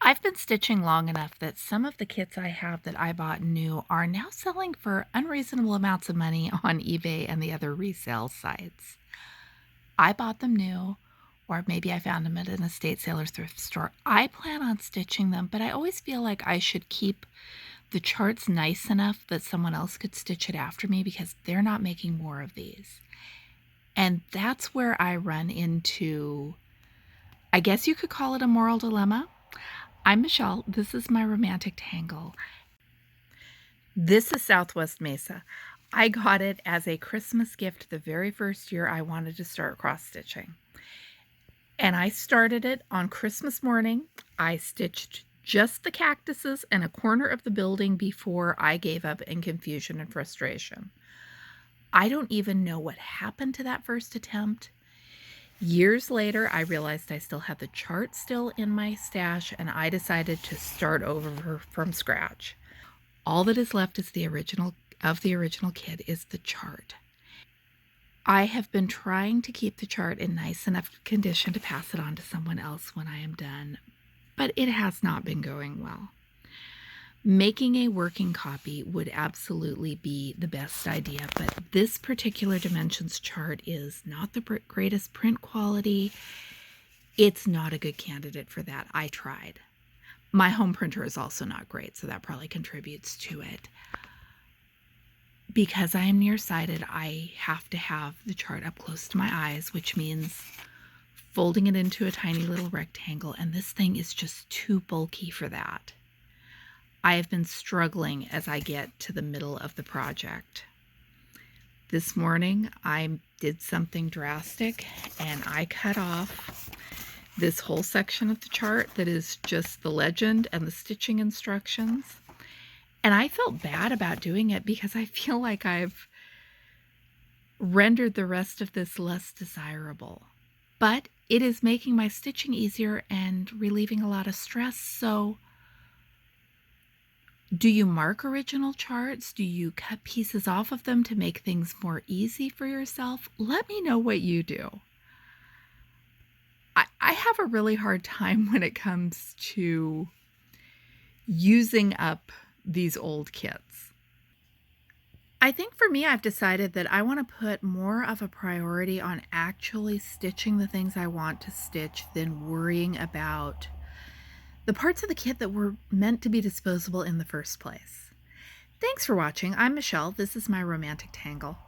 I've been stitching long enough that some of the kits I have that I bought new are now selling for unreasonable amounts of money on eBay and the other resale sites. I bought them new, or maybe I found them at an estate sale or thrift store. I plan on stitching them, but I always feel like I should keep the charts nice enough that someone else could stitch it after me because they're not making more of these. And that's where I run into, I guess you could call it a moral dilemma. I'm Michelle. This is my romantic tangle. This is Southwest Mesa. I got it as a Christmas gift the very first year I wanted to start cross stitching. And I started it on Christmas morning. I stitched just the cactuses and a corner of the building before I gave up in confusion and frustration. I don't even know what happened to that first attempt. Years later, I realized I still had the chart still in my stash, and I decided to start over from scratch. All that is left is the original kit is the chart. I have been trying to keep the chart in nice enough condition to pass it on to someone else when I am done, but it has not been going well. Making a working copy would absolutely be the best idea, but this particular dimensions chart is not the greatest print quality. It's not a good candidate for that. I tried. My home printer is also not great, so that probably contributes to it. Because I am nearsighted, I have to have the chart up close to my eyes, which means folding it into a tiny little rectangle, and this thing is just too bulky for that. I have been struggling as I get to the middle of the project. This morning, I did something drastic, and I cut off this whole section of the chart that is just the legend and the stitching instructions. And I felt bad about doing it because I feel like I've rendered the rest of this less desirable. But it is making my stitching easier and relieving a lot of stress. So do you mark original charts? Do you cut pieces off of them to make things more easy for yourself? Let me know what you do. I have a really hard time when it comes to using up these old kits. I think for me, I've decided that I want to put more of a priority on actually stitching the things I want to stitch than worrying about the parts of the kit that were meant to be disposable in the first place. Thanks for watching. I'm Michelle. This is my romantic tangle.